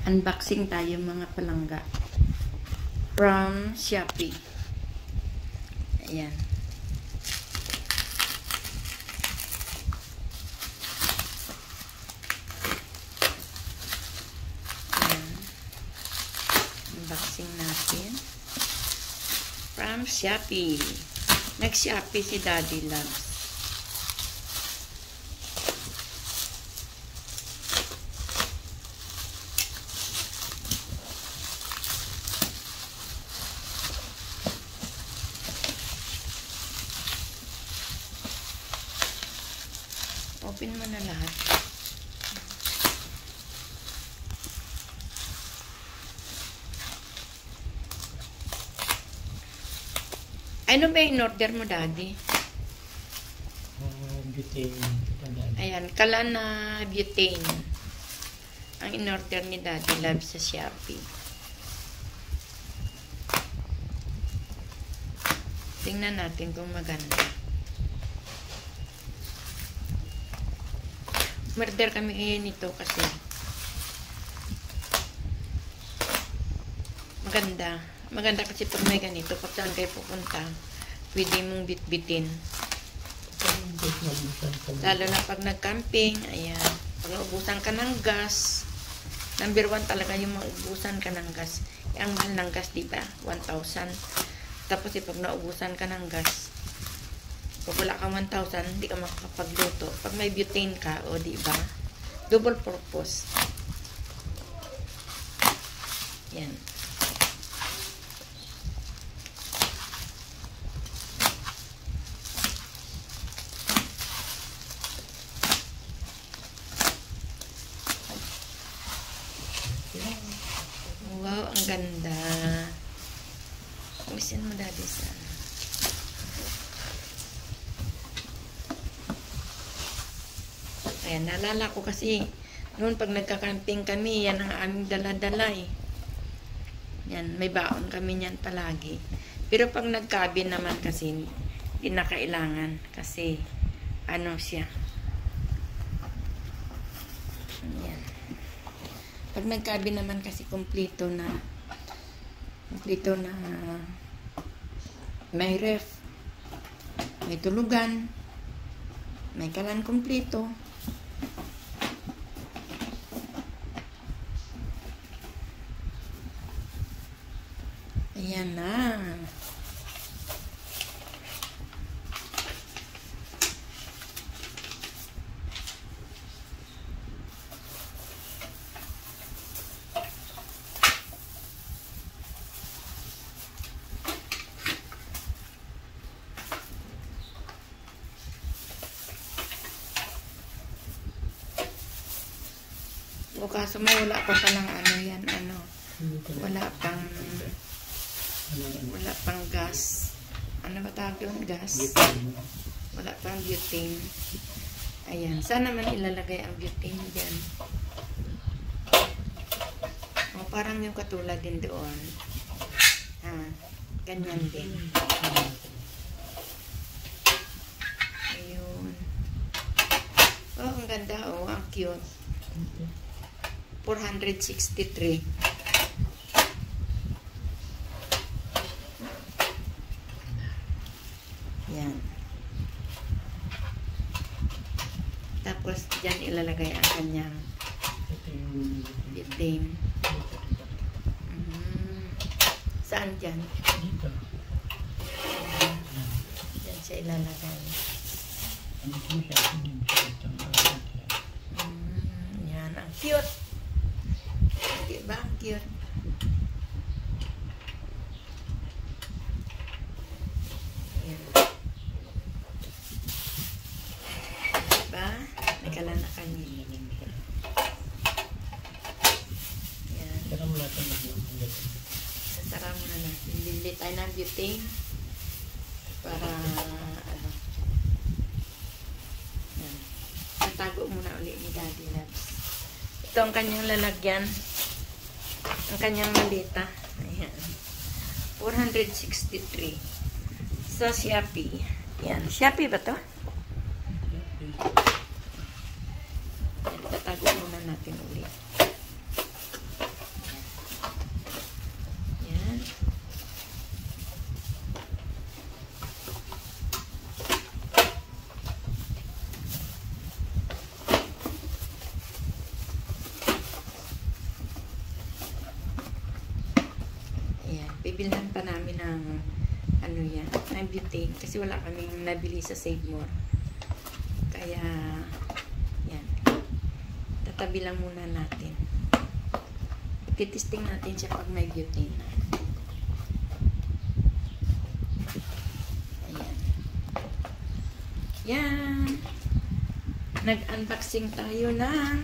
Unboxing tayo mga palangga. From Shopee. Ayan. Ayan. Unboxing natin. From Shopee. Nag-Shopee si Daddy Loves. Open mo na lahat. Ano ba yung in-order mo, Daddy? Butane. Ayan, Kalana Butane. Ang in-order ni Daddy Love sa Shopee. Tingnan natin kung maganda. Murder kami nito kasi maganda. Maganda kasi pag may ganito, pag saan kayo pupunta, pwede mong bitbitin. Lalo na pag nag-camping, ayan. Pag naubusan ka ng gas, number 1 talaga yung maubusan ka ng gas. Ang mahal ng gas, diba? 1,000. Tapos pag naubusan ka ng gas, pag wala ka 1,000, hindi ka makakapagluto. Pag may butane ka, o diba? Double purpose. Yan. Wow, ang ganda. Ulisin mo, Daddy, sana. Ayan, naalala ko kasi noon pag nagka-camping kami, yan ang aming dala-dala eh. Yan, may baon kami niyan palagi. Pero pag nag-cabin naman kasi, hindi na kailangan kasi ano siya. Yan. Pag nag-cabin naman kasi kompleto na may ref, may tulugan, may kalan kompleto. Ayan na. O kaso mo wala pa palang ano yan, ano. Wala pang gas. Ano ba tawag yun? Gas. Wala pang butane. Ayan. Saan naman ilalagay ang butane dyan? O, parang yung katulad din doon. Ha. Ganyan din. Ayun. Oh, ang ganda. Oh, ang cute. 463. Yan. Tapos, dyan ilalagay ang kanyang butane. Saan dyan? Dito. Dyan siya ilalagay. Yan. Ang cute. Diba? Ang cute. Yan. Diba? Nagkala na kanya. Yan. Sasara mo na natin. Bili tayo ng butane para ano. Yan. Tatago muna ulit ni Daddy Loves. Ito ang kanyang lalagyan. Ang kanyang malita. Ayan. 463. Sa Shopee. Yan. Shopee ba to? Yan. Tatago muna natin ulit. bibilhan pa namin ng ano yan, ng butane. Kasi wala kaming nabili sa Save More. Kaya, yan. Tatabi lang muna natin. Titisting natin siya pag may butane. Ayan. Yan. Nag-unboxing tayo ng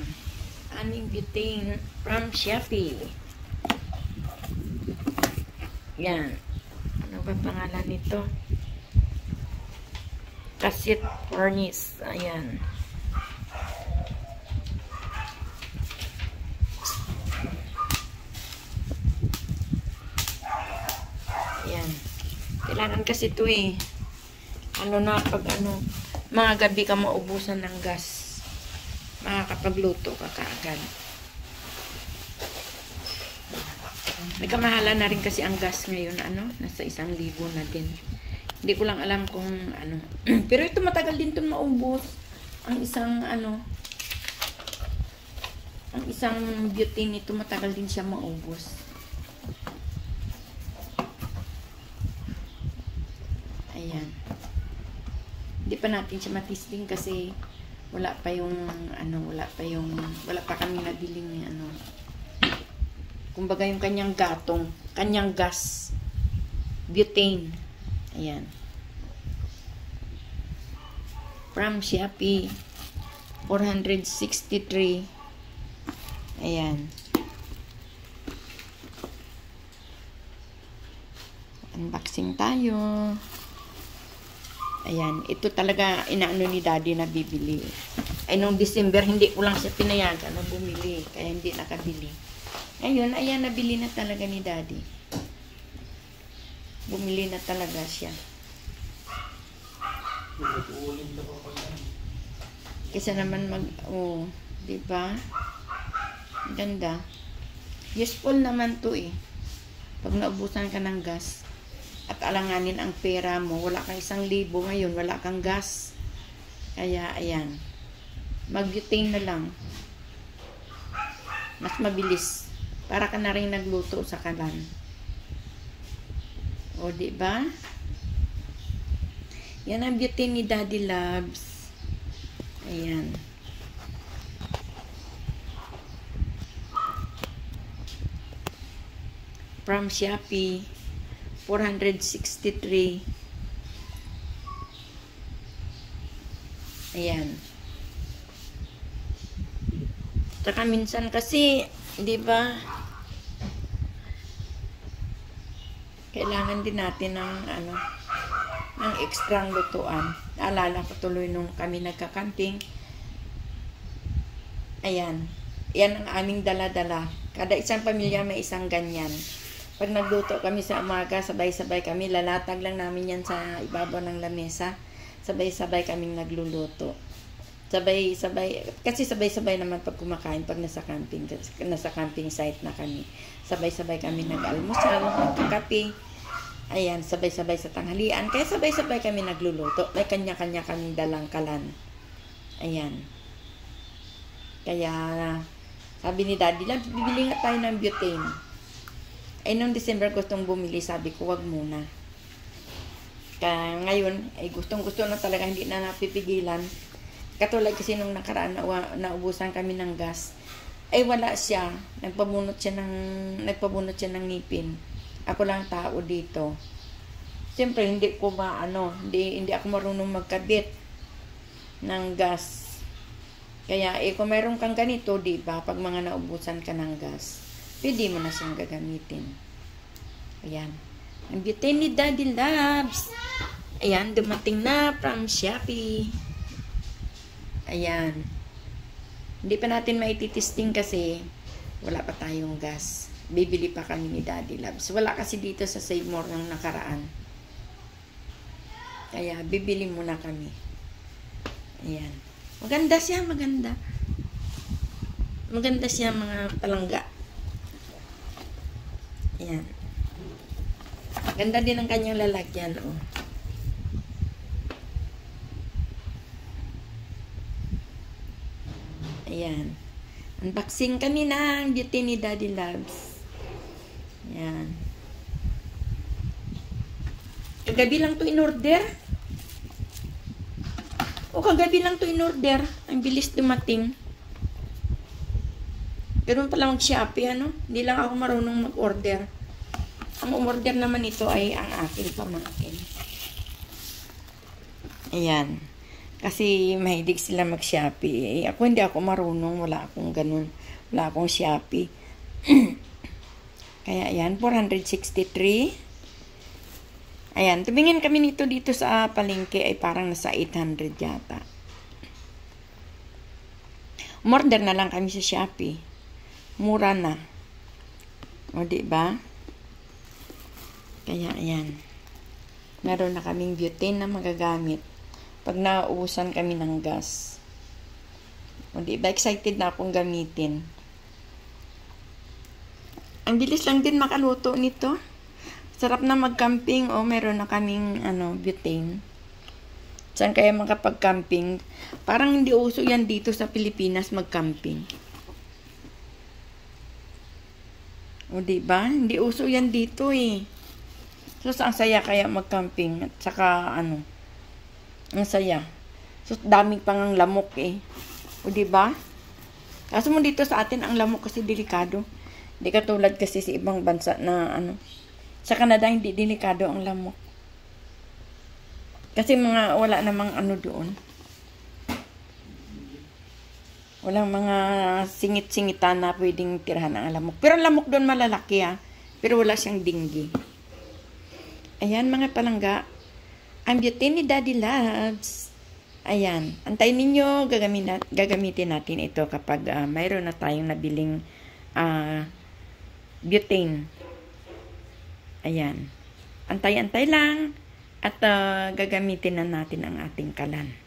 aming butane from Shopee. Yan. Ano ba pangalan nito? Cassette furnace. Ayan. Ayan. Kailangan kasi ito eh. Ano na pag ano, mga gabi ka maubusan ng gas. Makakapagluto ka kaagad. Nagkamahala na rin kasi ang gas ngayon, ano, nasa 1,000 na din. Hindi ko lang alam kung ano. Pero ito matagal din itong maubos. Ang isang, ano, ang isang butane ito matagal din siya maubos. Ayan. Hindi pa natin siya matisting kasi wala pa yung, ano, wala pa kami nabiling, ano, kumbaga yung kanyang gatong, kanyang gas, butane. Ayan. From Shopee, 463. Ayan. Unboxing tayo. Ayan. Ito talaga inaano ni Daddy na bibili. Ay, nung December, hindi ko lang siya pinayagan na bumili. Kaya hindi nakabili. Ayun, ayan, nabili na talaga ni Daddy. Bumili na talaga siya. Kasi naman oh, diba? Ganda. Useful naman to eh. Pag naubusan ka ng gas at alanganin ang pera mo, wala kang 1,000 ngayon, wala kang gas. Kaya, ayan. Mag-butane na lang. Mas mabilis. Para ka na rin nagluto sa kalan. O, diba? Yan ang butane ni Daddy Loves. Ayan. From Shopee, 463. Ayan. Saka minsan kasi, di ba, kailangan din natin ng ano, ng extra lutuan. Naalala ko tuloy nung kami nagka-camping. Ayan. Yan ang aming dala-dala. Kada isang pamilya may isang ganyan. Pag nagluto kami sa umaga, sabay-sabay kami. Lalatag lang namin yan sa ibabaw ng lamesa. Sabay-sabay kaming nagluluto. Sabay-sabay. Kasi sabay-sabay naman pag kumakain, pag nasa camping site na kami. Sabay-sabay kami nag-almusal, nagkakape. Ayan, sabay-sabay sa tanghalian. Kaya sabay-sabay kami nagluluto. May kanya-kanya kaming dalang kalan. Ayan. Kaya, sabi ni Daddy, bibili nga tayo ng butane. Ay, noong December gustong bumili, sabi ko, wag muna. Kaya ngayon, ay gustong-gusto na talaga, hindi na napipigilan. Katulad kasi nung nakaraan, naubusan kami ng gas. Ay, wala siya. Nagpabunot siya ng ngipin. Ako lang tao dito. Siyempre, hindi ako marunong magkabit ng gas. Kaya, kung meron kang ganito, di ba, pag mga naubusan ka ng gas, pwede mo na siyang gagamitin. Ayan. Ang butane ni Daddy Loves. Ayan, dumating na from Shopee. Ayan. Hindi pa natin maititesting kasi wala pa tayong gas. Bibili pa kami ni Daddy Loves. Wala kasi dito sa Save More ng nakaraan. Kaya, bibili muna kami. Ayan. Maganda siya, maganda. Maganda siya, mga palangga. Ayan. Ganda din ang kanyang lalagyan, oh. Ayan. Unboxing kami ng butane ni Daddy Loves. Ayan. Kagabi lang to in order. Kagabi lang to in order. Ang bilis dumating. Ganun pala mag-Shopee, ano? Hindi lang ako marunong mag-order. Ang umorder naman ito ay ang aking pamangkin. Ayan. Kasi mahilig sila mag-Shopee. Ako hindi ako marunong. Wala akong ganun. Wala akong Shopee. Kaya ayan, 463. Ayan, tumingin kami nito dito sa palengke ay parang nasa 800 yata. Umorder na lang kami sa Shopee. Mura na. O, diba? Kaya, ayan. Meron na kaming butane na magagamit pag nauusan kami ng gas. O, diba? Excited na akong gamitin. Ang bilis lang din makaluto nito. Sarap na mag-camping. O, meron na kaming, butane. Saan kaya makapag-camping? Parang hindi uso yan dito sa Pilipinas mag-camping. O, diba? Hindi uso yan dito eh. So, ang saya kaya mag-camping. At saka, ang saya. So, daming pang lamok eh. O, diba? Kaso mo dito sa atin, ang lamok kasi delikado. Hindi katulad kasi sa ibang bansa na, sa Canada, hindi delikado ang lamok. Kasi wala namang doon. Walang mga singit-singitan na pwedeng tirahan ng lamok. Pero ang lamok doon malalaki Pero wala siyang dinggi. Ayan mga palangga. Ang butane ni Daddy Loves. Ayan. Antayin ninyo. Gagamitin natin ito kapag mayroon na tayong nabiling butane. Ayan. Antay-antay lang. At gagamitin na natin ang ating kalan.